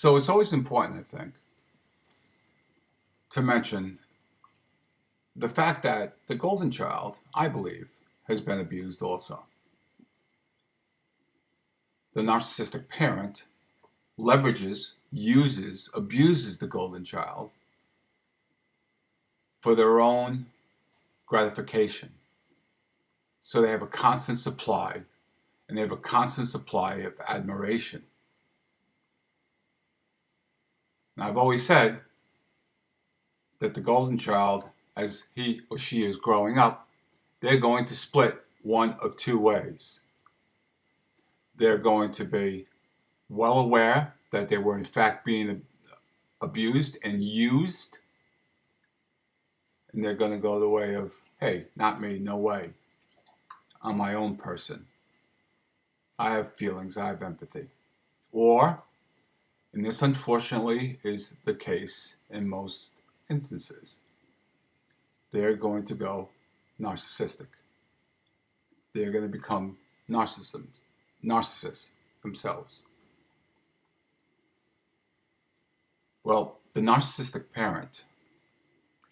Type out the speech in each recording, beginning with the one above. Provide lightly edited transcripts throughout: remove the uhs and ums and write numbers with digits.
So it's always important, I think, to mention the fact that the golden child, I believe, has been abused also. The narcissistic parent leverages, uses, abuses the golden child for their own gratification. So they have a constant supply, and they have a constant supply of admiration. Now, I've always said that the golden child, as he or she is growing up, they're going to split one of two ways. They're going to be well aware that they were in fact being abused and used, and they're going to go the way of, hey, not me, no way. I'm my own person. I have feelings, I have empathy. Or, and this unfortunately is the case in most instances, they're going to go narcissistic. They're going to become narcissists themselves. Well, the narcissistic parent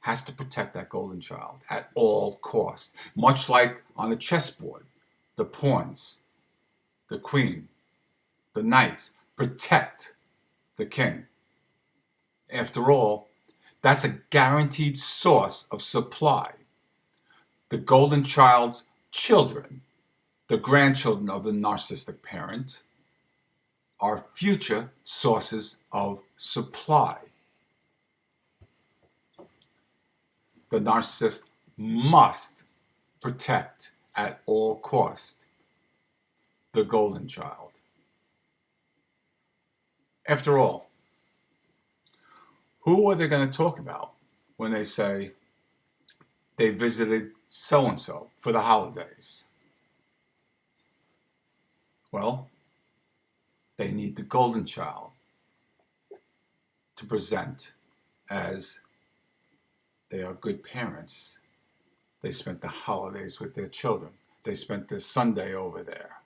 has to protect that golden child at all costs, much like on a chessboard, the pawns, the queen, the knights protect the king. After all, that's a guaranteed source of supply. The golden child's children, the grandchildren of the narcissistic parent, are future sources of supply. The narcissist must protect at all costs the golden child. After all, who are they going to talk about when they say they visited so-and-so for the holidays? Well, they need the golden child to present as they are good parents. They spent the holidays with their children. They spent the Sunday over there.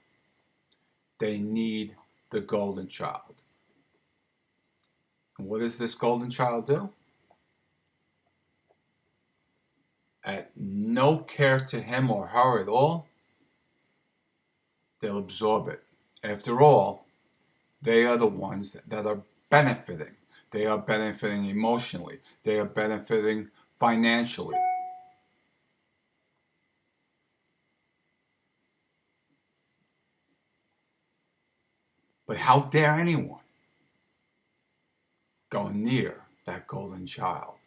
They need the golden child. And what does this golden child do? At no care to him or her at all, they'll absorb it. After all, they are the ones that are benefiting. They are benefiting emotionally. They are benefiting financially. But how dare anyone go near that golden child?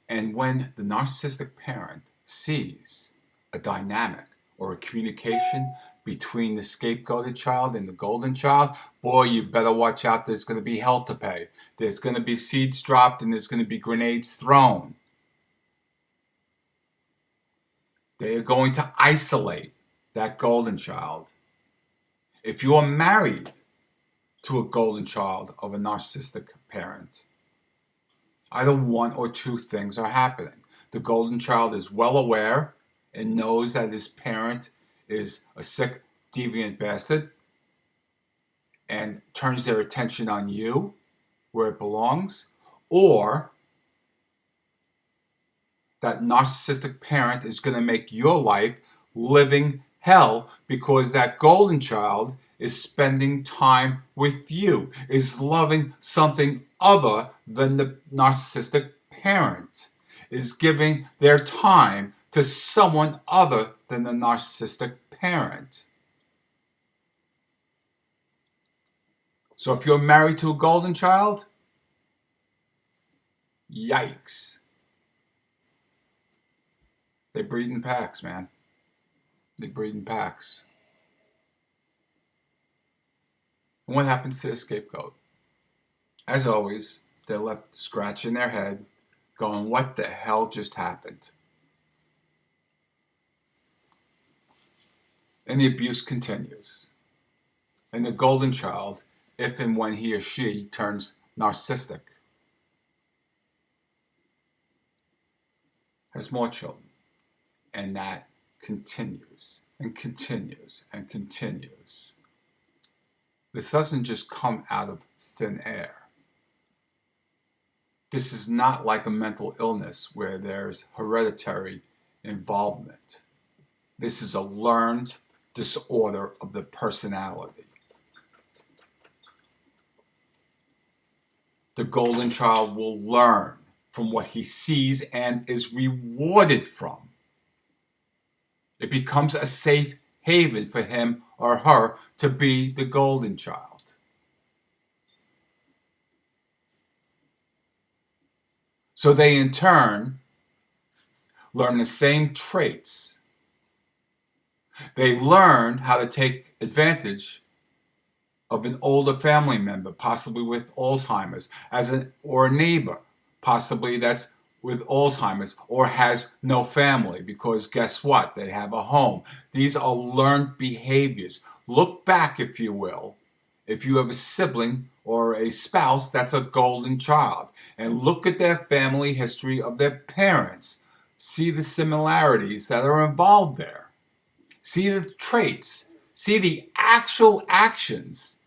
And when the narcissistic parent sees a dynamic or a communication between the scapegoated child and the golden child, boy, you better watch out. There's going to be hell to pay. There's going to be seeds dropped and there's going to be grenades thrown. They are going to isolate that golden child. If you are married to a golden child of a narcissistic parent, either one or two things are happening. The golden child is well aware and knows that his parent is a sick, deviant bastard and turns their attention on you where it belongs, or that narcissistic parent is going to make your life living hell because that golden child is spending time with you, is loving something other than the narcissistic parent, is giving their time to someone other than the narcissistic parent. So if you're married to a golden child, yikes. They breed in packs, man. They breed in packs. And what happens to the scapegoat? As always, they're left scratching their head, going, what the hell just happened? And the abuse continues. And the golden child, if and when he or she turns narcissistic, has more children. And that continues and continues and continues. This doesn't just come out of thin air. This is not like a mental illness where there's hereditary involvement. This is a learned disorder of the personality. The golden child will learn from what he sees and is rewarded from. It becomes a safe haven for him or her to be the golden child. So they in turn learn the same traits. They learn how to take advantage of an older family member, possibly with Alzheimer's, or a neighbor, possibly that's with Alzheimer's or has no family, because guess what? They have a home. These are learned behaviors. Look back, if you will, if you have a sibling or a spouse that's a golden child, and look at their family history of their parents. See the similarities that are involved there. See the traits. See the actual actions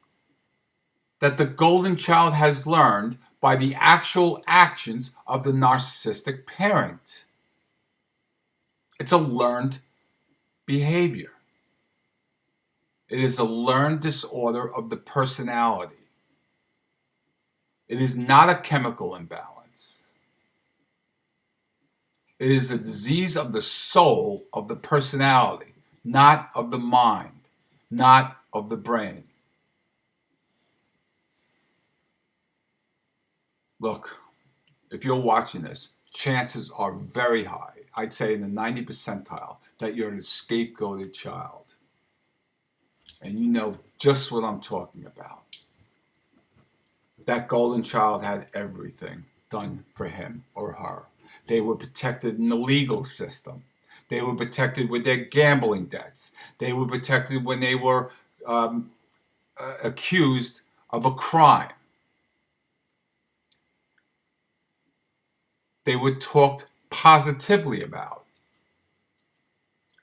that the golden child has learned by the actual actions of the narcissistic parent. It's a learned behavior. It is a learned disorder of the personality. It is not a chemical imbalance. It is a disease of the soul, of the personality, not of the mind, not of the brain. Look, if you're watching this, chances are very high, I'd say in the 90th percentile, that you're an scapegoated child. And you know just what I'm talking about. That golden child had everything done for him or her. They were protected in the legal system. They were protected with their gambling debts. They were protected when they were accused of a crime. They were talked positively about,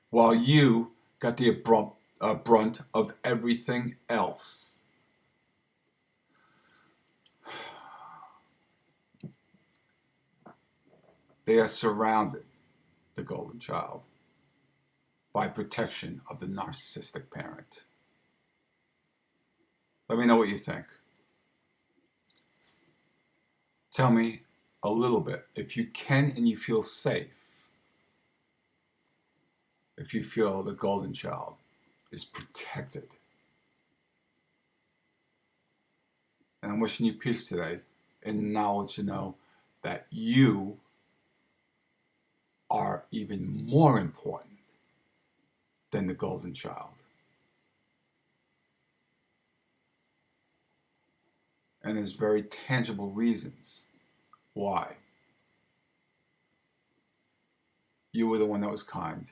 while you got the brunt of everything else. They are surrounded, the golden child, by protection of the narcissistic parent. Let me know what you think. Tell me a little bit, if you can and you feel safe, if you feel the golden child is protected. And I'm wishing you peace today and knowledge to know that you are even more important than the golden child. And there's very tangible reasons why. You were the one that was kind.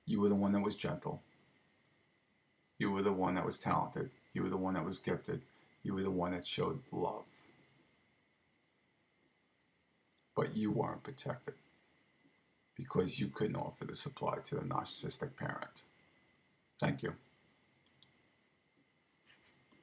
You were the one that was gentle. You were the one that was talented. You were the one that was gifted. You were the one that showed love. But you weren't protected because you couldn't offer the supply to the narcissistic parent. Thank you.